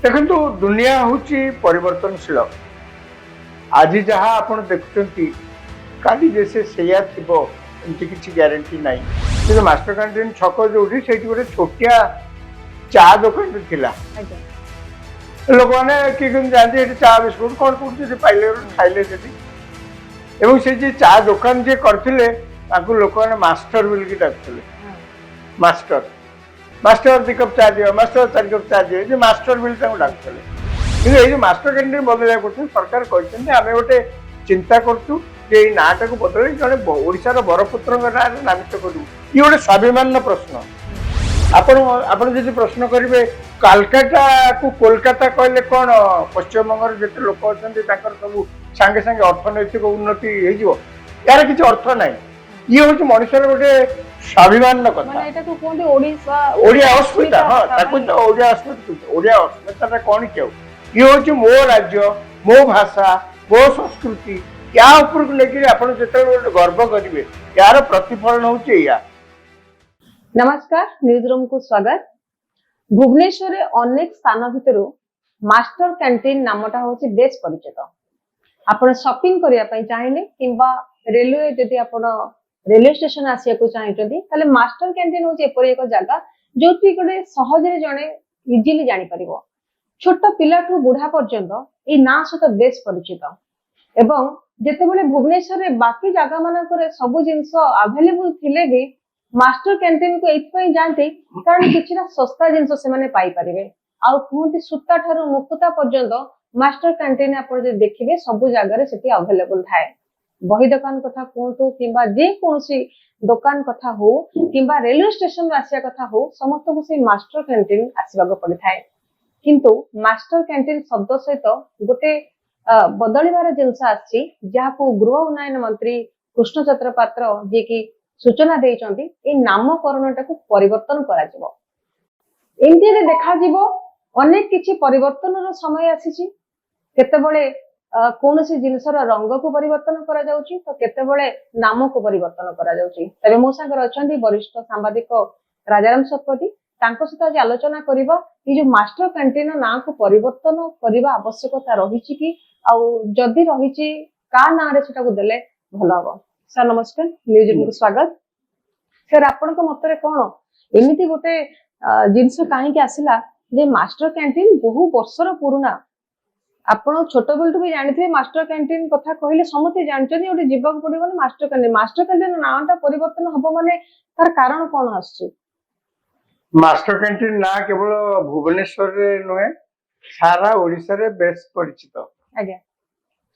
देखो दुनिया हूँ परिवर्तनशील आज जहाँ आप देखुं काली जैसे सैया थी एमती किसी ग्यारंटी ना कि मास्टर कैंटीन छक जो गोटे छोटिया चा दुकान थिला लोक मैंने किए जाती चा बिस्कुट कौन कौन पाइले खाइले से चा दुकान जी करते लोक मैंने मास्टर बोल डाकुले मास्टर मास्टर 2 कप चा दियो मास्टर 4 कप चा दियो मास्टर बोल डाकुले ये मास्टर कैंटीन बदल सरकार कहते आम गोटे चिंता करूँ नाटा को बदल जड़े ओडार बरपुत्र ना नामित करूँ ये गोटे स्वाभिमान प्रश्न आपण जब प्रश्न करेंगे कालकाटा को कोलकाता कहले कौन पश्चिम बंगर जिते लोक अच्छा सब सांगे सांगे अर्थनैतिक उन्नति यार किसी अर्थ ना ये हूँ मनुष्य गोटे स्वाभिमान कथा ओडिया अस्मिता हाँ ओडिया अस्मिता कौन क्यों ये हूँ मो राज्य मो भाषा मो संस्कृति या उपरको लेकिन आपण जो गर्व करेंगे यार प्रतिफलन हूँ। नमस्कार न्यूज रूम को स्वागत। भुवनेश्वर अनेक स्थान भितर मास्टर कैंटीन नामटा हूँ बेस परिचित। आपण शॉपिंग करने चाहिए किंबा रेलवे जदि आपण रेलवे स्टेशन आसिया को चाहिए ताले मास्टर कैंटीन हूँ एपरी एक जगह जो गोटे सहजरे जड़े इजिली जापर छोट पिला ठू बुढ़ा पर्यंत ये ना सहित बेस परिचित एवं जितेबाला भुवनेश्वर बाकी जगह मानक सब जिनस अवेलेबल थिले भी मास्टर कैंटीन को एथपाई जाती कारण किछिना सस्ता जिनस से माने पाई परिबे आ कहते सूता ठारू मुक्ता पर्यंत मास्टर कैंटीन आपण जे देखिबे सब जगह सेठी अवेलेबल थाए। बही दुकान कथा कहतु किंबा जे कोनसी दुकान कथा हो किंबा रेलवे स्टेशन आसिया कथा हो समस्त को से मास्टर कैंटीन आसीबाक पड़ि थाए किंतु मास्टर कैंटीन शब्द सहित गोटे बदलिबार जिनस आछि जाहाको गृह उन्नयन मंत्री कृष्णचंद्र पात्र जे कि सूचना देइचंती नामकरण टाको परिवर्तन करा जिवो एमती देखा जिवो अनेक किछि परिवर्तन समय आसीछि केतेबेले कोनोसी जिनसर रंग को परिवर्तन करा जाउछि तो केतेबेले नाम को परिवर्तन करा जाउछि। तबे मो संगर अछंती वरिष्ठ सांबादिक राजाराम शतपथी तांको सहित आज आलोचना करिबा कि जो मास्टर कैंटीन ना को परिवर्तन करिबा आवश्यकता रहिछि कि आ जदि रहिछि का ना रे सेटा को देले भलो हबो। सर नमस्कार न्यूज रूम को स्वागत। सर आपण को मतरे कोन एमिति गोटे जिंस काहे के आसिला जे मास्टर कैंटीन बहु वर्षर पुराना आपण छोट बेलटू भी जानिथे मास्टर कैंटीन कथा कहले समते जानचनी ओटे जीवक पड़िबो मास्टर कैंटीन नाटा परिवर्तन हबो माने तार कारण कोन आछि। मास्टर कैंटीन ना केवल भुवनेश्वर रे नुहे सारा ओडिसा रे बेस परिचित आज्ञा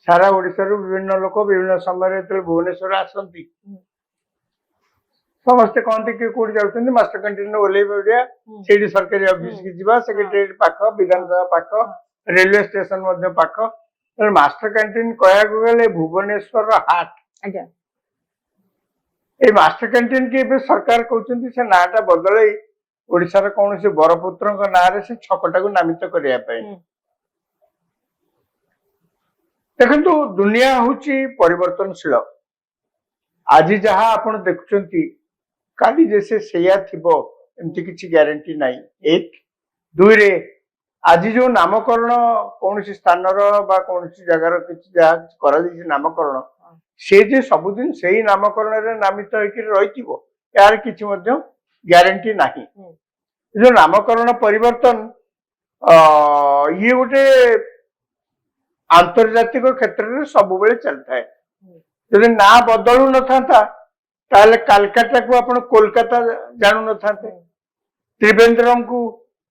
सारा ओडिसा रो विभिन्न लोक विभिन्न समय रे भुवनेश्वर आसंती समस्ते कहते कि कोड जाउछन्ती मास्टर कैंटीन ओले बडिया सेडी सरकारी ऑफिस की जीवा सेक्रेटरीट पाख विधानसभा पाख रेलवे स्टेशन मध्य पाख मास्टर कैंटीन कहया गले भुवनेश्वर हाट आज्ञा ए मास्टर कैंटीन के सरकार कहउछन्ती से नाटा बदलै ओडिसा रे कोनोसी बरपुत्र ना रे से छकटा को नामित करिया पई। देखो दुनिया हूँ परिवर्तनशील आज जहाँ आप देखुं काली जैसे सैया थी एमती किसी ग्यारंटी ना एक दुई रे आज जो नामकरण कौन स्थान कौन जगार किसी नामकरण से जे सबुदिन से ही नामकरण रे नामित रही यार किसी ग्यारंटी ना जो नामकरण परिवर्तन ये गोटे आंतर्जातिक क्षेत्र में सब बेले चलता है जब ना बदलू न था कालकाटा को आपण कोलकाता जानू न था त्रिवेंद्रम को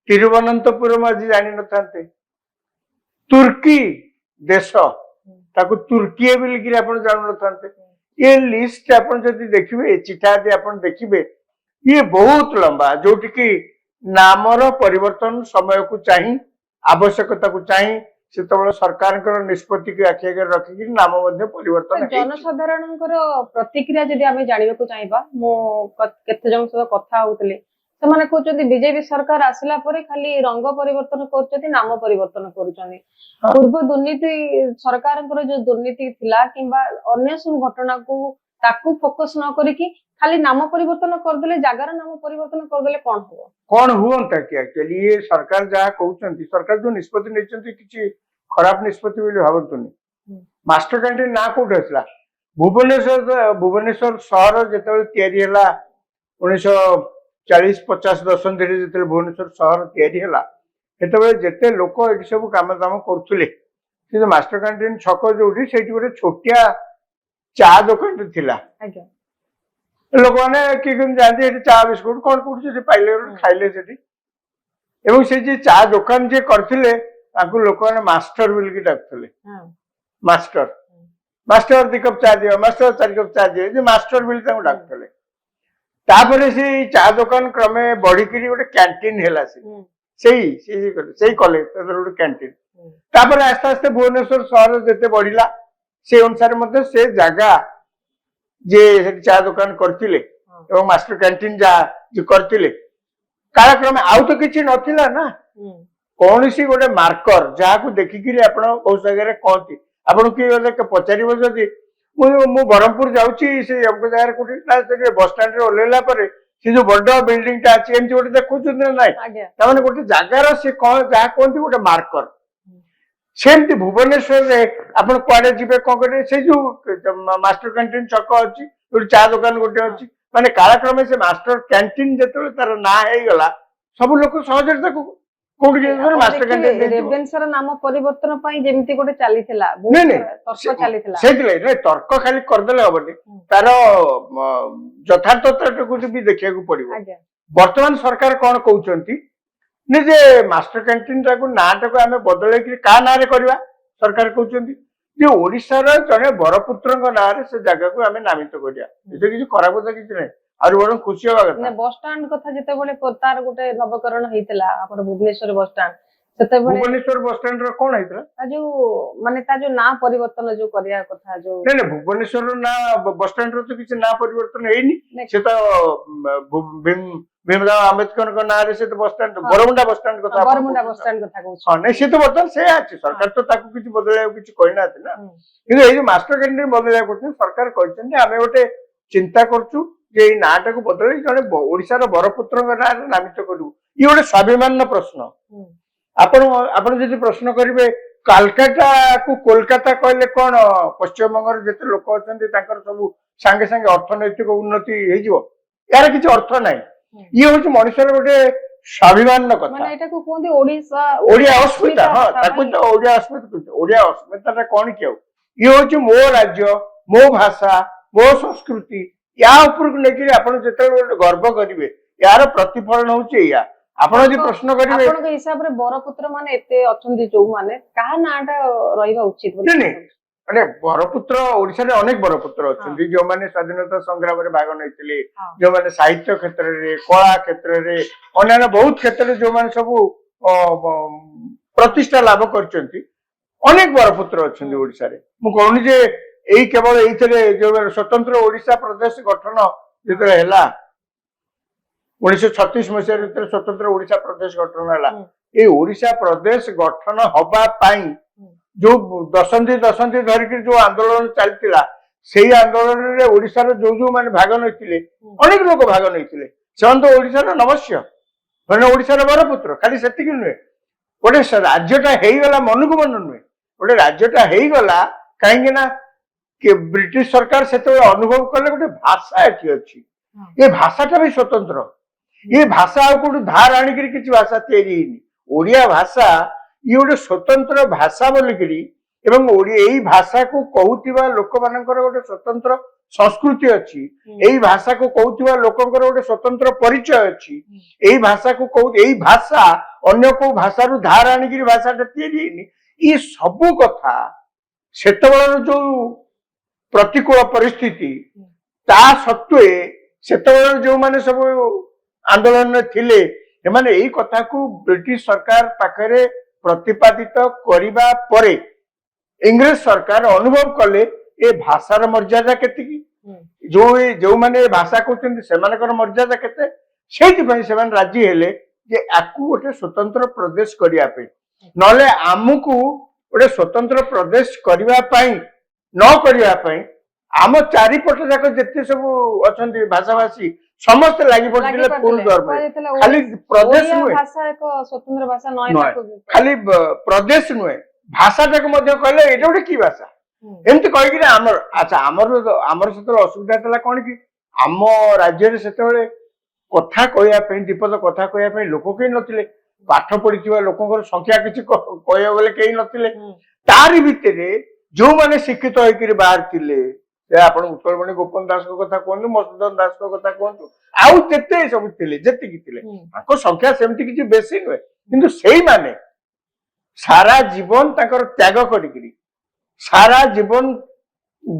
तिरुवनंतपुरम आज जानी न था तुर्की देश ताको तुर्की बोलिक आप जानू न था ये लिस्ट आप देखिए चिठा आप देखिए ये बहुत लंबा जोटि की नामर परिवर्तन समय को चाहिए आवश्यकता को चाहिए से सरकार निष्पत्ति की आखि आगे रखिक नाम परिवर्तन जनसाधारण प्रतिक्रिया जदि आम जानवा चाहिए केते जन सहित कथा होते से कहते बीजेपी सरकार आसला खाली रंग परिवर्तन कर नाम परिवर्तन कर पूर्व दुर्नीति सरकार जो दुर्नीति थिला किंबा अन्य सब घटना को ताकू फोकस न करिकी खाली नाम परिवर्तन करदेले जगार नाम परिवर्तन करदेले कौन हो कौन हुआ कि एक्चुअली ये सरकार जहाँ कहते सरकार जो निष्पत्ति नहीं किसी खराब निष्पत्ति भावतुनि मास्टर कैंटीन ना कौट आसला भुवनेश्वर सहर जिते 1940-50 दशंधि जो भुवनेश्वर सहर या जिते लोक ये सब कम दाम करुले मास्टर कैंटीन छक जो गोटे छोटिया चा दुकान थिला लोक मैंने किए जाती चा बिस्कुट कौन कौन पाइले खाइले से चा दुकान जी करते लोक मैंने मास्टर बोल डाकुले मास्टर मास्टर 2 कप चा दियो मास्टर 4 कप चा दियो मास्टर बोल डाकुले तापर से चा दुकान क्रमे बढ़िकी गोटे कैंटीन है से कॉलेज गोटे कैंटीन तापर आस्ते आस्ते भुवनेश्वर सहर जिते बढ़ला से अनुसार से जगह जे चा दुकान करथिले एवं मास्टर कैंटीन जो करथिले कालक्रमे आउ तो किछि नथिला ना कौन सी गोटे मार्कर जहाँ को देखिकी बहुत जगह कहती आपन किए पचार जदि मु ब्रह्मपुर जाऊँगी से जगह कौटे बस स्टाण्ड ओह्लैला से जो बड़ बिल्डिंग टा अच्छी एमती गोटे देखुं ना ना गोटे जगार से जहाँ कहते गोटे मार्कर सेमती भुवनेश्वर आपन कुआडे जीवे कौन करेंगे से जो मास्टर कैंटीन छक अच्छी चा दुकान गोटे अच्छी माने कालक्रमे से मास्टर कैंटीन जो तार ना गला सब लोग सहज मास्टर कैंटीन रेवेन्सार नाम परिवर्तन जेमिति गोटे चलीथिला तर्क चलीथिला से तर्क खाली करदेले हबनी तार यथार्थता को भी देखिया को पड़िबो वर्तमान सरकार कौन कहउचंती जे मास्टर कैंटीन नाटाक आम बदल क्या ना करवा सरकार कहते जे ओडिशार जड़े बरपुत्र ना से जगह को आम नामित करिया किसी खराब कथा किसी ना और बड़ खुशी हवा कथा बस स्टैंड कथा जिते बळे तार गोटे नवकरण हेतिला आपन भुवनेश्वर बस स्टैंड सेते बळे भुवनेश्वर बस स्टैंड रो कोन हेतिला जो माने ता जो ना परिवर्तन जो करिया कथा जो नहीं भुवनेश्वर रो ना बस स्टैंड रो तो किसी ना परिवर्तन हेनी से तो भीमराव अंबेडकर को ना रे से तो bus stand Bermuda bus stand कथा कहू हां नहीं से तो बर्तन से अछि सरकार तो ताकू किछि बदलाय किछि कोइ ना ना किंतु ए जो मास्टर कैंटीन बदलाय करछन सरकार कहछन आमे गोटे चिंता करछु जे ई नाटा को बदले जने ओडिसा रो बरपुत्र ना नामित करू ई गोटे स्वाभिमान प्रश्न आपण आपण जदि प्रश्न करिवे कलकत्ता को कोलकाता कहले कोन पश्चिम बंगाल जते लोक अछंती ताकर सब संगे संगे अर्थनैतिक उन्नति हे जिवो यार किछि अर्थ नै ये हूँ मनुष्य गोटे स्वाभिमान कथा माने एटा को कोंदे ओडिसा ओडिया अस्मिता हां ताको तो ओडिया अस्मिता कोन कियो ये हूँ मो राज्य मो भाषा मो संस्कृति या ऊपर को लेकिन आपण जते गर्व करिवे यार प्रतिफलन होचे या आपण जे प्रश्न करिवे आपण के हिसाब रे बरपुत्र माने एते अछंती जो माने काहा नाटा रहिबा उचित नहीं नहीं अरे बरपुत्र ओडिसा रे अनेक बरपुत्र अछंती जो माने स्वाधीनता संग्राम रे भाग नैतिले जो माने साहित्य क्षेत्र रे कला क्षेत्र रे अन्य बहुत क्षेत्र रे जो माने सब प्रतिष्ठा लाभ करचंती अनेक बरपुत्र अछंती ओडिसा रे मु कहूनी जे एई केवल एइथरे जो स्वतंत्र ओडिसा प्रदेश गठन जेतरे हैला 1936 मसिया रे स्वतंत्र ओडिसा प्रदेश गठन हैला ए ओडिसा प्रदेश गठन हबा पाई जो दशंधि धरिक जो आंदोलन चलता से आंदोलन रे ओडिसा रो जो माने भाग नैतिले अनेक लोक भाग नैतिले से तो ओडिसा रो नवस्य माने ओडिसा रो बरपुत्र खाली सेतिक नुहे गोटे राज्यटा हेगला मन को मन नुहे गोटे राज्यटा हेगला कहीं ना कि ब्रिटिश सरकार से अनुभव कले गोटे भाषा एठी अछि ये भाषाटा भी स्वतंत्र ये भाषा को धार आनिक किसी भाषा तैयारी ओडिया भाषा ये गोटे स्वतंत्र भाषा बोलिकी एवं यही भाषा को कहूथिबा लोक मानकर गोटे स्वतंत्र संस्कृति अच्छी यही भाषा को कहूथिबा लोकंकर गोटे स्वतंत्र परिचय अच्छी यही भाषा को कहू यही भाषा अन्य को भाषा रु धार आनिक भाषाटा तैयारी ये सब कथा सेतबेलर जो प्रतिकूल परिस्थिति ता सत्वे सेतबेलर जो माने सब आंदोलन थिले एमाने एही कथा को ब्रिटिश सरकार पाखरे प्रतिपादित करिबा परे इंग्रेज सरकार अनुभव कले ए भाषार मर्यादा केति जो माने भाषा कहते सेमानकर मर्यादा केते सेति पई सेमान राजी हेले जे आकु गोटे स्वतंत्र प्रदेश करिया पे नले आमुकु गोटे स्वतंत्र प्रदेश करिवा पई न करिया पई ଆମ ଚାରିପଟ ଯାକ ଯେତେ ସବୁ ଅଛନ୍ତି ଭାଷାଭାଷୀ ସମସ୍ତେ ଲାଗି ପଡିଥିଲେ ଫୁଲ ଦରମା। ଖାଲି ପ୍ରଦେଶ ନୁହେଁ, ଭାଷା ଏକ ସ୍ୱତନ୍ତ୍ର ଭାଷା ନୁହେଁ, ଖାଲି ପ୍ରଦେଶ ନୁହେଁ ଭାଷାଟାକୁ ମଧ୍ୟ କହିଲେ ଏଇଟା ଗୋଟେ କି ଭାଷା ଏମିତି କହିକିରି ଆମର ଆଚ୍ଛା ଆମର ସେତେବେଳେ ଅସୁବିଧା ଥିଲା କଣ କି ଆମ ରାଜ୍ୟରେ ସେତେବେଳେ କଥା କହିବା ପାଇଁ ଦିପଦ କଥା କହିବା ପାଇଁ ଲୋକ କେହି ନଥିଲେ। ପାଠ ପଢିଥିବା ଲୋକଙ୍କର ସଂଖ୍ୟା କିଛି କହିବାକୁ ଗଲେ କେହି ନଥିଲେ। ତାରି ଭିତରେ ଯୋଉମାନେ ଶିକ୍ଷିତ ହେଇକିରି ବାହାରିଥିଲେ, ଆପଣ ଉତ୍କଳମଣି ଗୋପନ ଦାସଙ୍କ କଥା କୁହନ୍ତୁ, ମଧୁସୂଦନ ଦାସଙ୍କ କଥା କୁହନ୍ତୁ, ଆଉ ଯେତେ ସବୁ ଥିଲେ ଯେତିକି ଥିଲେ ତାଙ୍କ ସଂଖ୍ୟା ସେମିତି କିଛି ବେଶୀ ନୁହେଁ। କିନ୍ତୁ ସେଇମାନେ ସାରା ଜୀବନ ତାଙ୍କର ତ୍ୟାଗ କରିକିରି ସାରା ଜୀବନ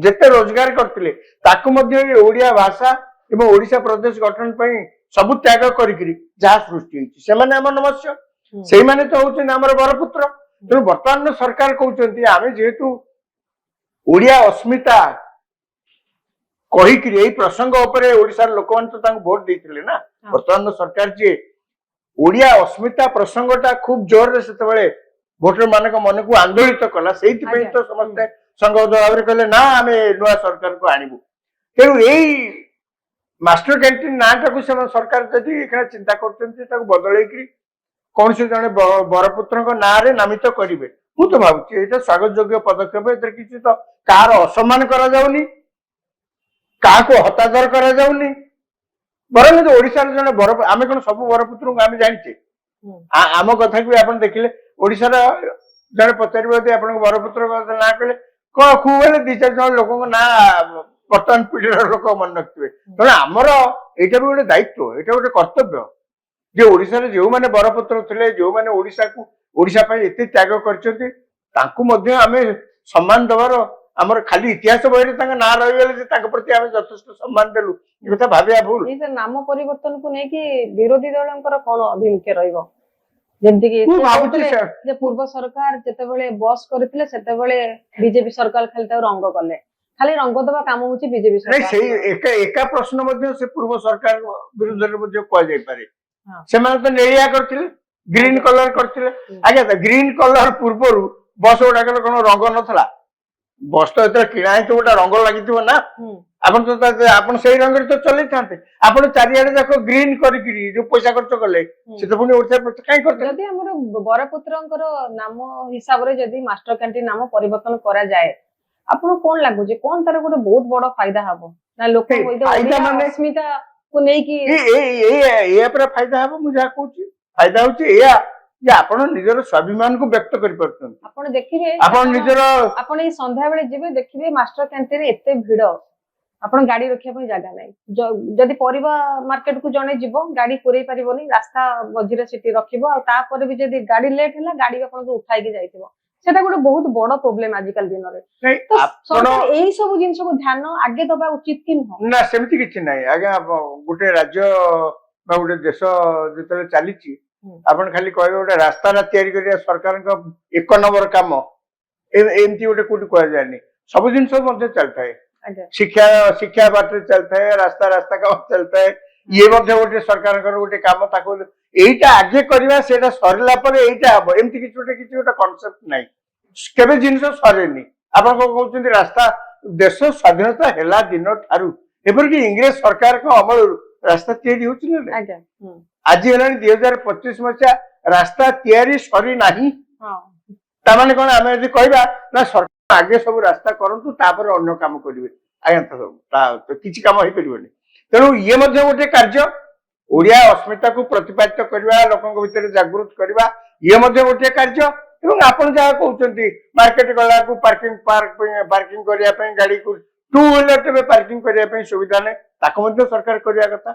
ଯେତେ ରୋଜଗାର କରିଥିଲେ ତାକୁ ମଧ୍ୟ ଓଡିଆ ଭାଷା ଏବଂ ଓଡିଶା ପ୍ରଦେଶ ଗଠନ ପାଇଁ ସବୁ ତ୍ୟାଗ କରିକିରି ଯାହା ସୃଷ୍ଟି ହେଇଛି ସେମାନେ ଆମ ନମସ୍ୟ, ସେଇମାନେ ତ ହଉଛନ୍ତି ଆମର ବରପୁତ୍ର। ତେଣୁ ବର୍ତ୍ତମାନ ସରକାର କହୁଛନ୍ତି ଆମେ ଯେହେତୁ ଓଡିଆ ଅସ୍ମିତା କହିକିରି ଏଇ ପ୍ରସଙ୍ଗ ଉପରେ ଓଡିଶାର ଲୋକମାନେ ତ ତାଙ୍କୁ ଭୋଟ ଦେଇଥିଲେ ନା। ବର୍ତ୍ତମାନ ସରକାର ଯିଏ ଓଡିଆ ଅସ୍ମିତା ପ୍ରସଙ୍ଗଟା ଖୁବ ଜୋରରେ ସେତେବେଳେ ଭୋଟର ମାନଙ୍କ ମନକୁ ଆନ୍ଦୋଳିତ କଲା, ସେଇଥିପାଇଁ ତ ସମସ୍ତେ ସଂଘବଦ୍ଧ ଭାବରେ କହିଲେ ନା ଆମେ ନୂଆ ସରକାରକୁ ଆଣିବୁ। ତେଣୁ ଏଇ ମାଷ୍ଟର କ୍ୟାଣ୍ଟିନ ନାଁଟାକୁ ସେମାନେ ସରକାର ଯଦି ଏখানে ଚିନ୍ତା କରୁଛନ୍ତି ତାକୁ ବଦଳେଇକିରି କୌଣସି ଜଣେ ବରପୁତ୍ରଙ୍କ ନାଁରେ ନାମିତ କରିବେ, ମୁଁ ତ ଭାବୁଛି ଏଇଟା ସ୍ୱାଗତ ଯୋଗ୍ୟ ପଦକ୍ଷେପ। ଏଥିରେ କିଛି ତ କାହାର ଅସମ୍ମାନ କରାଯାଉନି, କାହାକୁ ହତାଦର କରାଯାଉନି। ବରଂ ଓଡିଶାର ଜଣେ ଆମେ କଣ ସବୁ ବରପୁତ୍ରଙ୍କୁ ଆମେ ଜାଣିଛେ? ଆମ କଥାକୁ ବି ଆପଣ ଦେଖିଲେ ଓଡିଶାର ଜଣେ ପଚାରିବ ଯଦି ଆପଣଙ୍କ ବରପୁତ୍ରଙ୍କ ନାଁ କହିଲେ କଣ ଖୁବ ହେଲେ 2-4 ଜଣ ଲୋକଙ୍କ ନାଁ ବର୍ତ୍ତମାନ ପିଢିର ଲୋକ ମନେ ରଖିଥିବେ। ତେଣୁ ଆମର ଏଇଟା ବି ଗୋଟେ ଦାୟିତ୍ୱ, ଏଇଟା ଗୋଟେ କର୍ତ୍ତବ୍ୟ ଯେ ଓଡିଶାରେ ଯୋଉମାନେ ବରପୁତ୍ର ଥିଲେ, ଯୋଉମାନେ ଓଡିଶା ପାଇଁ ଏତେ ତ୍ୟାଗ କରିଛନ୍ତି ତାଙ୍କୁ ମଧ୍ୟ ଆମେ ସମ୍ମାନ ଦେବାର, ଆମର ଖାଲି ଇତିହାସ ବହିରେ ତାଙ୍କ ନାଁ ରହିଗଲେ ଯେ ତାଙ୍କ ପ୍ରତି ଆମେ ଯଥେଷ୍ଟ ସମ୍ମାନ ଦେଲୁ ଏ କଥା ଭାବିବା ଭୁଲ। ନାମ ପରିବର୍ତ୍ତନକୁ ନେଇକି ବିରୋଧୀ ଦଳଙ୍କର କଣ ଅଭିମୁଖ୍ୟ ରହିବ? ଯେମିତିକି ଯେ ପୂର୍ବ ସରକାର ଯେତେବେଳେ ବସ୍ କରିଥିଲେ ସେତେବେଳେ ବିଜେପି ସରକାର ଖାଲି ତାକୁ ରଙ୍ଗ କଲେ, ଖାଲି ରଙ୍ଗ ଦେବା କାମ ହଉଛି ବିଜେପି ସରକାର। ସେଇ ଏକା ପ୍ରଶ୍ନ ମଧ୍ୟ ସେ ପୂର୍ବ ସରକାର ବିରୁଦ୍ଧରେ ମଧ୍ୟ କୁହାଯାଇପାରେ। ସେମାନେ ତ ନେଳିଆ କରିଥିଲେ, ଗ୍ରୀନ କଲର କରିଥିଲେ। ଆଜ୍ଞା ଗ୍ରୀନ କଲର ପୂର୍ବରୁ ବସ୍ ଗୁଡାକର କଣ ରଙ୍ଗ ନଥିଲା? ବସ୍ ତ ଏଥିରେ କିଣା ହେଇଥିବ, ଗୋଟେ ରଙ୍ଗ ଲାଗିଥିବ ନା। ଆପଣ ସେଇ ରଙ୍ଗରେ ତ ଚଲେଇଥାନ୍ତେ। ଆପଣ ଚାରିଆଡେ ଯାକ ଗ୍ରୀନ କରିକିରି ଯୋଉ ପଇସା ଖର୍ଚ୍ଚ କଲେ ସେ ତ ପୁଣି ଓଡିଶା କାହିଁ କରିଥିଲେ? ଯଦି ଆମର ବରପୁତ୍ରଙ୍କର ନାମ ହିସାବରେ ଯଦି ମାଷ୍ଟର କ୍ୟାଣ୍ଟିନ ନାମ ପରିବର୍ତ୍ତନ କରାଯାଏ, ଆପଣଙ୍କୁ କଣ ଲାଗୁଛି କଣ ତାର ଗୋଟେ ବହୁତ ବଡ ଫାଇଦା ହବ ନା? ଲୋକ ଅସ୍ମିତାକୁ ନେଇକି ଏଇଆ ପୁରା ଫାଇଦା ହବ। ମୁଁ ଯାହା କହୁଛି ଫାଇଦା ହଉଛି ଏଇଆ ଯେ ଆପଣ ନିଜର ସ୍ୱାଭିମାନକୁ ବ୍ୟକ୍ତ କରିପାରୁଛନ୍ତି। ଆପଣ ଦେଖିବେ ଆପଣ ଏଇ ସନ୍ଧ୍ୟା ବେଳେ ଯିବେ ଦେଖିବେ ମାଷ୍ଟର କ୍ୟାଣ୍ଟିନରେ ଏତେ ଭିଡ, ଆପଣ ଗାଡି ରଖିବା ପାଇଁ ଜାଗା ନାହିଁ। ଯଦି ପରିବା ମାର୍କେଟ କୁ ଜଣେ ଯିବ ଗାଡି ପୁରେଇ ପାରିବନି, ରାସ୍ତା ମଝିରେ ସେଠି ରଖିବ, ଆଉ ତାପରେ ବି ଯଦି ଗାଡି ଲେଟ୍ ହେଲା ଗାଡି ଆପଣଙ୍କୁ ଉଠାଇକି ଯାଇଥିବ। ସେଟା ଗୋଟେ ବହୁତ ବଡ ପ୍ରୋବ୍ଲେମ ଆଜିକାଲି ଦିନରେ। ଏଇ ସବୁ ଜିନିଷକୁ ଧ୍ୟାନ ଆଗେ ଦବା ଉଚିତ କି ନୁହଁ? ନା ସେମିତି କିଛି ନାହିଁ ଆଜ୍ଞା। ଗୋଟେ ରାଜ୍ୟ ବା ଗୋଟେ ଦେଶ ଯେତେବେଳେ ଚାଲିଛି ଆପଣ ଖାଲି କହିବେ ଗୋଟେ ରାସ୍ତା ତିଆରି କରିବା ସରକାରଙ୍କ 1 ନମ୍ବର କାମ, ଏମିତି ଗୋଟେ କୋଉଠି କୁହାଯାଏନି। ସବୁ ଜିନିଷ ମଧ୍ୟ ଚାଲିଥାଏ, ଶିକ୍ଷା ବାଟରେ ଚାଲିଥାଏ, ରାସ୍ତା କାମ ଚାଲିଥାଏ। ଇଏ ମଧ୍ୟ ଗୋଟେ ସରକାରଙ୍କର ଗୋଟେ କାମ, ତାକୁ ଏଇଟା ଆଗେ କରିବା ସେଇଟା ସରିଲା ପରେ ଏଇଟା ହବ, ଏମିତି କିଛି ଗୋଟେ କନସେପ୍ଟ ନାହିଁ। କେବେ ଜିନିଷ ସରେନି। ଆପଣ କଣ କହୁଛନ୍ତି ରାସ୍ତା ଦେଶ ସ୍ୱାଧୀନତା ହେଲା ଦିନ ଠାରୁ ଏପରିକି ଇଂରେଜ ସରକାରଙ୍କ ଅମଳରୁ ରାସ୍ତା ତିଆରି ହଉଛି ନା? ଆଜି ହେଲାଣି 2025 ମସିହା, ରାସ୍ତା ତିଆରି ସରି ନାହିଁ। ତାମାନେ କଣ ଆମେ ଯଦି କହିବା ନା ସରକାର ଆଗେ ସବୁ ରାସ୍ତା କରନ୍ତୁ ତାପରେ ଅନ୍ୟ କାମ କରିବେ, ଆଜ୍ଞା ତ କିଛି କାମ ହେଇପାରିବନି। ତେଣୁ ଇଏ ମଧ୍ୟ ଗୋଟେ କାର୍ଯ୍ୟ, ଓଡିଆ ଅସ୍ମିତାକୁ ପ୍ରତିପାଦିତ କରିବା, ଲୋକଙ୍କ ଭିତରେ ଜାଗୃତ କରିବା, ଇଏ ମଧ୍ୟ ଗୋଟିଏ କାର୍ଯ୍ୟ। ଏବଂ ଆପଣ ଯାହା କହୁଛନ୍ତି ମାର୍କେଟ ଗଲାକୁ ପାର୍କିଂ କରିବା ପାଇଁ ଗାଡିକୁ 2 ହ୍ୱିଲର ପାର୍କିଂ କରିବା ପାଇଁ ସୁବିଧା ନାହିଁ, ତାକୁ ମଧ୍ୟ ସରକାର କରିବା କଥା।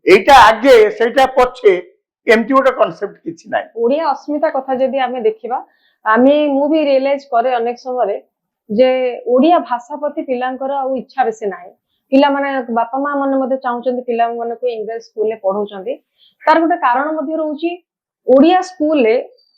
এইটা আগে সেইটা পছে এমতি গোটে কনসেপ্ট কিছু নাই। ওড়িয়া অস্মিতা কথা যদি আমি দেখিবা ମୁଁ ବି ରିଏଲାଇଜ କରେ ଅନେକ ସମୟରେ ଯେ ଓଡିଆ ଭାଷା ପ୍ରତି ପିଲାଙ୍କର ଆଉ ଇଚ୍ଛା ବେଶୀ ନାହିଁ। ପିଲାମାନେ ବାପା ମା ମାନେ ମଧ୍ୟ ଚାହୁଁଛନ୍ତି ପିଲାମାନଙ୍କୁ ଇଂଲିଶ ସ୍କୁଲରେ ପଢଉଛନ୍ତି। ତାର ଗୋଟେ କାରଣ ମଧ୍ୟ ରହୁଛି ଓଡିଆ ସ୍କୁଲରେ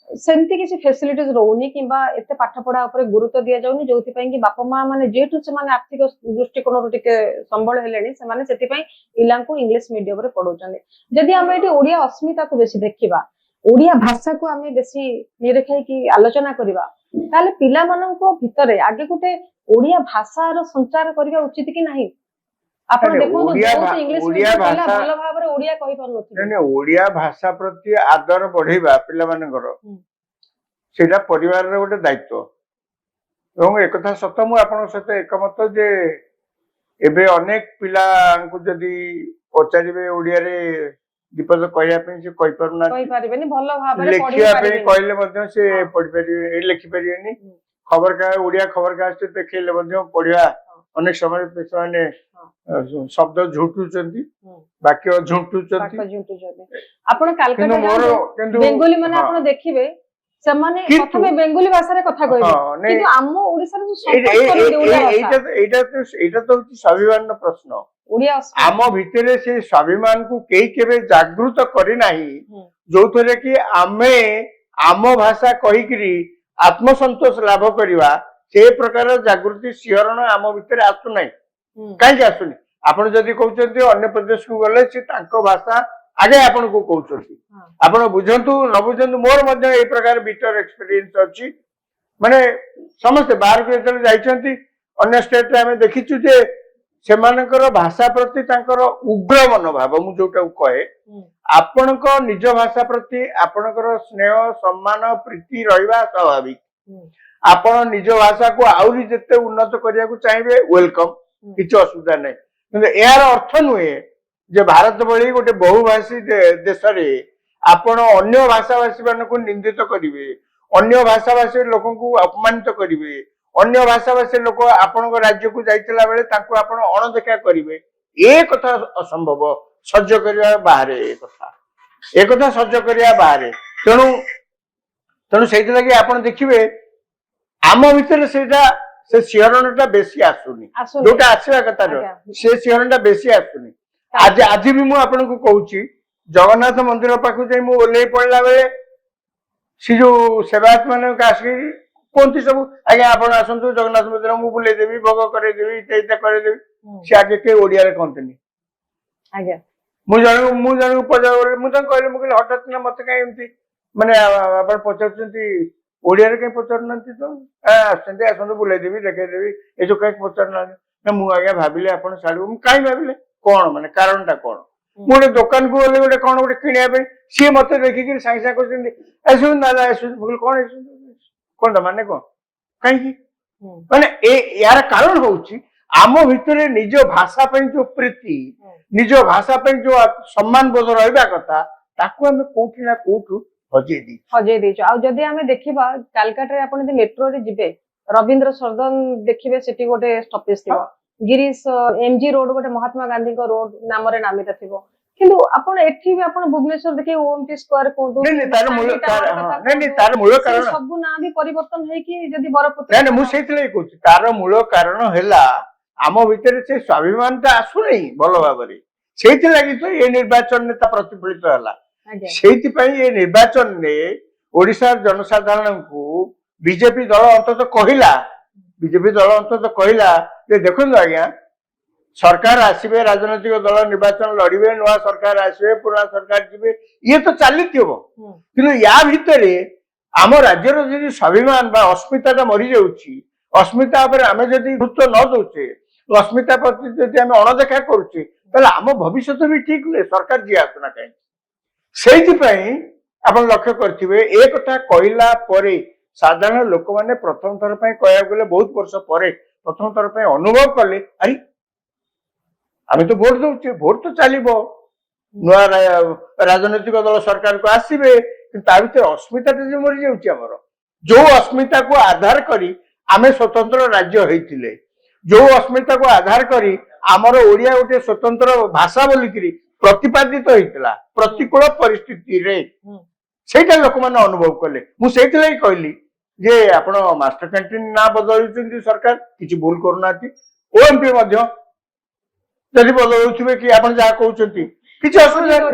ସେମିତି କିଛି ଫେସିଲିଟିଜ ରହୁନି କିମ୍ବା ଏତେ ପାଠ ପଢା ଉପରେ ଗୁରୁତ୍ୱ ଦିଆଯାଉନି, ଯୋଉଥିପାଇଁ କି ବାପା ମା ମାନେ ଯେହେତୁ ସେମାନେ ଆର୍ଥିକ ଦୃଷ୍ଟିକୋଣରୁ ଟିକେ ସମ୍ବଳ ହେଲେଣି ସେମାନେ ସେଥିପାଇଁ ପିଲାଙ୍କୁ ଇଂଲିଶ ମିଡିୟମରେ ପଢଉଛନ୍ତି। ଯଦି ଆମେ ଏଠି ଓଡିଆ ଅସ୍ମିତାକୁ ବେଶୀ ଦେଖିବା, ଓଡିଆ ଭାଷାକୁ ଆମେ ବେଶୀ ନିରେଖାଇକି ଆଲୋଚନା କରିବା, ତାହେଲେ ପିଲାମାନଙ୍କ ଭିତରେ ଆଗେ ଗୋଟେ ଓଡିଆ ଭାଷାର ସଞ୍ଚାର କରିବା ଉଚିତ କି ନାହିଁ? ଆପଣ ନାଇଁ, ଦେଖନ୍ତୁ ଓଡିଆ ବହୁତ ଭା- ଇଂଲିଶ ଓଡିଆ ମିଡିୟମ ପିଲା ଭାଷା- ଭଲ ଭାବରେ ଓଡିଆ କହିପାରୁନଥିବେ। ନାଇଁ ଓଡିଆ ଭାଷା ପ୍ରତି ଆଦର ବଢେଇବା ପିଲାମାନଙ୍କର ହୁଁ। ସେଇଟା ପରିବାରର ଗୋଟେ ଦାୟିତ୍ୱ। ଏବଂ ଏକଥା ସତ, ମୁଁ ଆପଣଙ୍କ ସହିତ ଏକମତ ଯେ ଏବେ ଅନେକ ପିଲାଙ୍କୁ ଯଦି ପଚାରିବେ ଓଡିଆରେ ବିପଦ କହିବା ପାଇଁ ସେ କହିପାରୁନାହାନ୍ତି, କହିପାରିବେନି ଭଲ ଭାବରେ ପଢି ଲେଖିବା ପାଇଁ ପାରିବେନି। କହିଲେ ମଧ୍ୟ ସେ ହଁ। ପଢିପାରିବେ, ଲେଖିପାରିବେନି। ହୁଁ। ଖବରକାଗଜ ଓଡିଆ ଖବରକାଗଜ ଦେଖେଇଲେ ମଧ୍ୟ ପଢିବା ଅନେକ ସମୟରେ ସେମାନେ ଶବ୍ଦ ଝୁଣ୍ଟୁଛନ୍ତି, ହୁଁ। ବାକ୍ୟ ଝୁଣ୍ଟୁଛନ୍ତି। ବାକ ଝୁଣ୍ଟୁଛନ୍ତି। ଆପଣ କାଲକାଟା କିନ୍ତୁ ମୋର ଯାଆନ୍ତୁ, କିନ୍ତୁ ବେଙ୍ଗୋଲି ମାନେ ହଁ, ଆପଣ ଦେଖିବେ ସେମାନେ କିନ୍ତୁ- ପ୍ରଥମେ ବେଙ୍ଗୋଲି ଭାଷାରେ କଥା କହିବେ, ହଁ, ନାଇଁ, କିନ୍ତୁ ଆମ ଓଡିଶାରେ ଯୋଉ ଏଇଟା ସପୋର୍ଟ କରନ୍ତି ଓଡିଆ ଭାଷା, ଏଇଟା ତ ହଉଛି ସ୍ୱାଭିମାନର ପ୍ରଶ୍ନ। ଓଡିଆ ଆମ ଭିତରେ ସେ ସ୍ୱାଭିମାନକୁ କେହି କେବେ ଜାଗୃତ କରିନାହିଁ, ହୁଁ। ଯୋଉଥିରେ କି ଆମେ ଆମ ଭାଷା କହିକିରି ଆତ୍ମସନ୍ତୋଷ ଲାଭ କରିବା। ସେ ପ୍ରକାର ଜାଗୃତି ଶିହରଣ ଆମ ଭିତରେ ଆସୁନାହିଁ। ହୁଁ। କାହିଁକି ଆସୁନି? ଆପଣ ଯଦି କହୁଛନ୍ତି ଅନ୍ୟ ପ୍ରଦେଶକୁ ଗଲେ ସେ ତାଙ୍କ ଭାଷା ଆଗେ ଆପଣଙ୍କୁ କହୁଛନ୍ତି, ହଁ। ଆପଣ ବୁଝନ୍ତୁ ନ ବୁଝନ୍ତୁ। ମୋର ମଧ୍ୟ ଏଇ ପ୍ରକାର ବିଟର ଏକ୍ସପିରିଏନ୍ସ ଅଛି। ମାନେ ସମସ୍ତେ ବାହାରକୁ ଯେତେବେଳେ ଯାଇଛନ୍ତି ଅନ୍ୟ ଷ୍ଟେଟରେ ଆମେ ଦେଖିଛୁ ଯେ ସେମାନଙ୍କର ଭାଷା ପ୍ରତି ତାଙ୍କର ଉଗ୍ର ମନୋଭାବ, ମୁଁ ଯୋଉଟାକୁ କହେ। ହୁଁ। ଆପଣଙ୍କ ନିଜ ଭାଷା ପ୍ରତି ଆପଣଙ୍କର ସ୍ନେହ ସମ୍ମାନ ପ୍ରୀତି ରହିବା ସ୍ୱାଭାବିକ। ହୁଁ। ଆପଣ ନିଜ ଭାଷାକୁ ଆହୁରି ଯେତେ ଉନ୍ନତ କରିବାକୁ ଚାହିଁବେ ୱେଲକମ୍, କିଛି ଅସୁବିଧା ନାହିଁ। କିନ୍ତୁ ଏହାର ଅର୍ଥ ନୁହେଁ ଯେ ଭାରତ ଭଳି ଗୋଟେ ବହୁଭାଷୀ ଦେଶରେ ଆପଣ ଅନ୍ୟ ଭାଷାଭାଷୀ ମାନଙ୍କୁ ନିନ୍ଦିତ କରିବେ, ଅନ୍ୟ ଭାଷାଭାଷୀ ଲୋକଙ୍କୁ ଅପମାନିତ କରିବେ, ଅନ୍ୟ ଭାଷାଭାଷୀ ଲୋକ ଆପଣଙ୍କ ରାଜ୍ୟକୁ ଯାଇଥିଲା ବେଳେ ତାଙ୍କୁ ଆପଣ ଅଣଦେଖା କରିବେ। ଏ କଥା ଅସମ୍ଭବ, ସହ୍ୟ କରିବା ବାହାରେ। ଏ କଥା ସହ୍ୟ କରିବା ବାହାରେ। ତେଣୁ ସେଇଥିଲାଗି ଆପଣ ଦେଖିବେ ଆମ ଭିତରେ ସେଇଟା ସେ ଶିହରଣଟା ବେଶୀ ଆସୁନି, ଯୋଉଟା ଆସିବା କଥା ସେ ଶିହରଣଟା ବେଶୀ ଆସୁନି। ଆଜି ବି ମୁଁ ଆପଣଙ୍କୁ କହୁଛି, ଜଗନ୍ନାଥ ମନ୍ଦିର ପାଖକୁ ଯାଇ ମୁଁ ଓହ୍ଲେଇ ପଡିଲା ବେଳେ ସେ ଯୋଉ ସେବାୟତ ମାନେ ଆସିକି କୁହନ୍ତି ସବୁ, ଆଜ୍ଞା ଆପଣ ଆସନ୍ତୁ ଜଗନ୍ନାଥ ମନ୍ଦିର ମୁଁ ବୁଲେଇଦେବି, ଭୋଗ କରେଇଦେବି, ଇତ୍ୟାଦି କରେଇଦେବି। ସେ ଆଗେ କେହି ଓଡିଆରେ କହନ୍ତିନି। ମୁଁ ଜଣକୁ ପଚାର, ମୁଁ ତାଙ୍କୁ କହିଲି, ମୁଁ କହିଲି ହଠାତ୍ ନା ମତେ କାହିଁ ଏମିତି ମାନେ ଆପଣ ପଚାରୁଛନ୍ତି, ଓଡିଆରେ କାହିଁ ପଚାରୁନାହାନ୍ତି? ତ ଆସୁଛନ୍ତି, ଆସନ୍ତୁ ବୁଲେଇଦେବି ଦେଖେଇଦେବି, ଏସବୁ କାହିଁ ପଚାରୁନାହାନ୍ତି? ନା ମୁଁ ଆଜ୍ଞା ଭାବିଲି ଆପଣ ଛାଡିବୁ। ମୁଁ କାହିଁ ଭାବିଲେ କଣ, ମାନେ କାରଣଟା କଣ? ମୁଁ ଗୋଟେ ଦୋକାନକୁ ଗଲେ ଗୋଟେ କଣ ଗୋଟେ କିଣିବା ପାଇଁ, ସିଏ ମତେ ଦେଖିକିରି ସାଙ୍ଗେ ସାଙ୍ଗେ କହୁଛନ୍ତି ଆସୁଛନ୍ତି ଦାଦା ଆସୁଛନ୍ତି। ମୁଁ କହିଲି କଣ କଣ ମାନେ କଣ, କାହିଁକି? ମାନେ ୟାର କାରଣ ହଉଛି ଆମ ଭିତରେ ନିଜ ଭାଷା ପାଇଁ ଯୋଉ ପ୍ରୀତି, ନିଜ ଭାଷା ପାଇଁ ଯୋଉ ସମ୍ମାନ ବୋଧ ରହିବା କଥା, ତାକୁ ଆମେ କୋଉଠି ନା କୋଉଠୁ ହଜେଇ ଦେଇଛୁ। ଆଉ ଯଦି ଆମେ ଦେଖିବା କାଲକାଟାରେ ଆପଣ ଯଦି ମେଟ୍ରୋରେ ଯିବେ, ରବୀନ୍ଦ୍ର ସଦନ ଦେଖିବେ, ସେଠି ଗୋଟେ ଷ୍ଟପେଜ ଥିବ। ଗିରିଶ ଏମଜି ରୋଡ ଗୋଟେ ମହାତ୍ମା ଗାନ୍ଧୀଙ୍କ ରୋଡ ନାମରେ ନାମିତ ଥିବ। କିନ୍ତୁ ଆପଣ ଏଠି ବି ଆପଣ ଭୁବନେଶ୍ୱର ଦେଖିବେ ଓଏମଟି ସ୍କୋୟାର କୁହନ୍ତୁ, ତାର ମୂଳ କାରଣ ସବୁ ନାଁ ବି ପରିବର୍ତ୍ତନ ହେଇକି ଯଦି ବରପୁତ୍ର। ନାଇଁ ମୁଁ ସେଇଥିଲାଗି କହୁଛି, ତାର ମୂଳ କାରଣ ହେଲା ଆମ ଭିତରେ ସେ ସ୍ୱାଭିମାନଟା ଆସୁନି ଭଲ ଭାବରେ। ସେଇଥିଲାଗି ତ ଏ ନିର୍ବାଚନରେ ତା ପ୍ରତିଫଳିତ ହେଲା। ସେଇଥିପାଇଁ ଏ ନିର୍ବାଚନରେ ଓଡିଶାର ଜନସାଧାରଣଙ୍କୁ ବିଜେପି ଦଳ ଅନ୍ତତଃ କହିଲା ଯେ ଦେଖନ୍ତୁ ଆଜ୍ଞା, ସରକାର ଆସିବେ, ରାଜନୈତିକ ଦଳ ନିର୍ବାଚନ ଲଢିବେ, ନୂଆ ସରକାର ଆସିବେ, ପୁରୁଣା ସରକାର ଯିବେ, ଇଏ ତ ଚାଲିଥିବ। କିନ୍ତୁ ୟା ଭିତରେ ଆମ ରାଜ୍ୟର ଯଦି ସ୍ୱାଭିମାନ ବା ଅସ୍ମିତାଟା ମରିଯାଉଛି, ଅସ୍ମିତା ଉପରେ ଆମେ ଯଦି ଗୁରୁତ୍ୱ ନ ଦଉଛେ, ଅସ୍ମିତା ପ୍ରତି ଯଦି ଆମେ ଅଣଦେଖା କରୁଛେ, ତାହେଲେ ଆମ ଭବିଷ୍ୟତ ବି ଠିକ ନୁହେଁ, ସରକାର ଯିଏ ଆସୁନା କାହିଁକି। ସେଇଥିପାଇଁ ଆପଣ ଲକ୍ଷ୍ୟ କରିଥିବେ, ଏ କଥା କହିଲା ପରେ ସାଧାରଣ ଲୋକମାନେ ପ୍ରଥମ ଥର ପାଇଁ, କହିବାକୁ ଗଲେ ବହୁତ ବର୍ଷ ପରେ ପ୍ରଥମ ଥର ପାଇଁ ଅନୁଭବ କଲେ, ଆରେ ଆମେ ତ ଭୋଟ ଦଉଛେ, ଭୋଟ ତ ଚାଲିବ, ନୂଆ ରାଜନୈତିକ ଦଳ ସରକାରକୁ ଆସିବେ, କିନ୍ତୁ ତା ଭିତରେ ଅସ୍ମିତାଟା ଯେ ମରିଯାଉଛି ଆମର, ଯୋଉ ଅସ୍ମିତାକୁ ଆଧାର କରି ଆମେ ସ୍ୱତନ୍ତ୍ର ରାଜ୍ୟ ହେଇଥିଲେ, ଯୋଉ ଅସ୍ମିତାକୁ ଆଧାର କରି ଆମର ଓଡିଆ ଗୋଟେ ସ୍ୱତନ୍ତ୍ର ଭାଷା ବୋଲିକିରି ପ୍ରତିପାଦିତ ହେଇଥିଲା ପ୍ରତିକୂଳ ପରିସ୍ଥିତିରେ, ସେଇଟା ଲୋକମାନେ ଅନୁଭବ କଲେ। ମୁଁ ସେଇଥିଲାଗି କହିଲି ଯେ ଆପଣ ମାଷ୍ଟର କ୍ୟାଣ୍ଟିନ ନାଁ ବଦଳୁଛନ୍ତି, ସରକାର କିଛି ଭୁଲ କରୁନାହାନ୍ତି। ଓଏମପି ମଧ୍ୟ ଯଦି ବଦଳଉଥିବେ କି ଆପଣ ଯାହା କହୁଛନ୍ତି କିଛି ଅସୁବିଧା ନାହିଁ।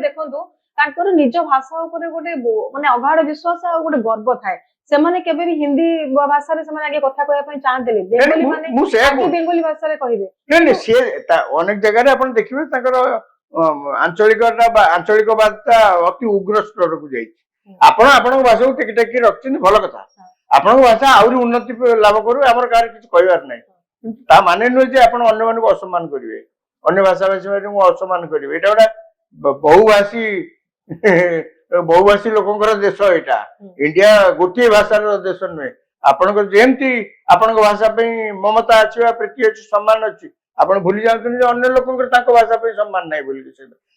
ଦେଖନ୍ତୁ ତାଙ୍କର ନିଜ ଭାଷା ଉପରେ ଗୋଟେ ମାନେ ଅଗାଢ ବିଶ୍ୱାସ ଆଉ ଗୋଟେ ଗର୍ବ ଥାଏ। ସେମାନେ କେବେ ବି ହିନ୍ଦୀ ଭାଷାରେ ସେମାନେ ଆଗେ କଥା କହିବା ପାଇଁ ଚାହାନ୍ତିନି, ବେଙ୍ଗୋଲି ମାନେ ବେଙ୍ଗୋଲି ଭାଷାରେ କହିବେ। ସିଏ ଅନେକ ଜାଗାରେ ଆପଣ ଦେଖିବେ ତାଙ୍କର ଆଞ୍ଚଳିକବାଦଟା ଅତି ଉଗ୍ର ସ୍ତରକୁ ଯାଇଛି। ଆପଣ ଆପଣଙ୍କ ଭାଷାକୁ ଟେକି ଟେକି ରଖିଛନ୍ତି, ଭଲ କଥା। ଆପଣଙ୍କ ଭାଷା ଆହୁରି ଉନ୍ନତି ଲାଭ କରୁ, ଆମର କାହାର କିଛି କହିବାର ନାହିଁ। କିନ୍ତୁ ତା ମାନେ ନୁହେଁ ଯେ ଆପଣ ଅନ୍ୟମାନଙ୍କୁ ଅସମ୍ମାନ କରିବେ, ଅନ୍ୟ ଭାଷାଭାଷୀ ମାନଙ୍କୁ ଅସମ୍ମାନ କରିବେ। ଏଇଟା ଗୋଟେ ବହୁଭାଷୀ ବହୁଭାଷୀ ଲୋକଙ୍କର ଦେଶ ଏଇଟା। ଇଣ୍ଡିଆ ଗୋଟିଏ ଭାଷାର ଦେଶ ନୁହେଁ। ଆପଣଙ୍କର ଯେମିତି ଆପଣଙ୍କ ଭାଷା ପାଇଁ ମମତା ଅଛି ବା ପ୍ରୀତି ଅଛି, ସମ୍ମାନ ଅଛି, ଆପଣ ଭୁଲି ଯାଉଛନ୍ତି ଯେ ଅନ୍ୟ ଲୋକଙ୍କର ତାଙ୍କ ଭାଷା ପାଇଁ ସମ୍ମାନ ନାହିଁ ବୋଲି।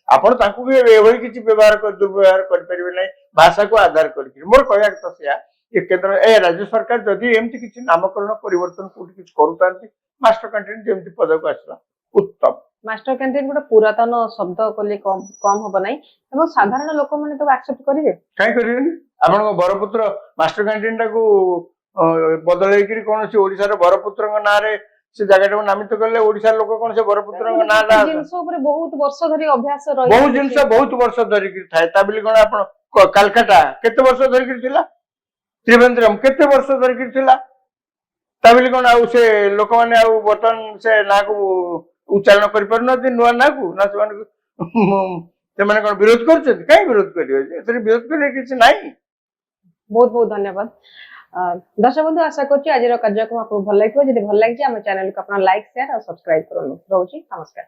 ଆପଣ ତାଙ୍କୁ ବି ଏଭଳି କିଛି ଦୁର୍ବ୍ୟବହାର କରିପାରିବେ ନାହିଁ ଭାଷାକୁ ଆଧାର କରିକି। ମୋର କହିବା କଥା ସେଇଆ ଯେ କେନ୍ଦ୍ର ରାଜ୍ୟ ସରକାର ଯଦି ଏମିତି କିଛି ନାମକରଣ ପରିବର୍ତ୍ତନ କୋଉଠି କିଛି କରୁଥାନ୍ତି, ମାଷ୍ଟର କ୍ୟାଣ୍ଟିନ ଯେମିତି ପଦକୁ ଆସିଲା ଉତ୍ତମ। ମାଷ୍ଟର କ୍ୟାଣ୍ଟିନ ଗୋଟେ ପୁରାତନ ଶବ୍ଦ କଲେ କମ ହବ ନାହିଁ, ଏବଂ ସାଧାରଣ ଲୋକମାନେ ତାକୁ ଆକ୍ସେପ୍ଟ କରିବେ। କାହିଁ କରିବେନି? ଆପଣଙ୍କ ବରପୁତ୍ର ମାଷ୍ଟର କ୍ୟାଣ୍ଟିନ ଟାକୁ ବଦଳେଇକିରି କୌଣସି ଓଡିଶାର ବରପୁତ୍ରଙ୍କ ନାଁରେ ସେ ଜାଗାଟାକୁ ନାମିତ କଲେ, ଓଡିଶାର ଲୋକ କଣ ସେ ବରପୁତ୍ରଙ୍କ ନାଁଟା ଜିନିଷ ଉପରେ ବହୁତ ବର୍ଷ ଧରି ଅଭ୍ୟାସ ବହୁତ ଜିନିଷ ବହୁତ ବର୍ଷ ଧରିକି ଥାଏ। ତା ବୋଲି କଣ ଆପଣ କାଲକାଟା କେତେ ବର୍ଷ ଧରିକି ଥିଲା, ତ୍ରିଭେନ୍ଦ୍ରମ କେତେ ବର୍ଷ ଧରିକି ଥିଲା, ତା ବୋଲି କଣ ଆଉ ସେ ଲୋକମାନେ ଆଉ ବର୍ତ୍ତମାନ ସେ ନାଁକୁ ଉଚ୍ଚାରଣ କରିପାରୁନାହାନ୍ତି ନୂଆ ନାଁକୁ? ନା ସେମାନେ କଣ ବିରୋଧ କରୁଛନ୍ତି? କାହିଁ ବିରୋଧ କରିବେ? ଏଥିରେ ବିରୋଧ କରିବା କିଛି ନାହିଁ। ବହୁତ ବହୁତ ଧନ୍ୟବାଦ। ଦର୍ଶକ ବନ୍ଧୁ, ଆଶା କରୁଛି ଆଜିର କାର୍ଯ୍ୟକ୍ରମ ଆପଣଙ୍କୁ ଭଲ ଲାଗିଥିବ। ଯଦି ଭଲ ଲାଗିଛି ଆମ ଚ୍ୟାନେଲକୁ ଆପଣ ଲାଇକ୍, ସେୟାର ଆଉ ସବସ୍କ୍ରାଇବ କରନ୍ତୁ। ରହୁଛି, ନମସ୍କାର।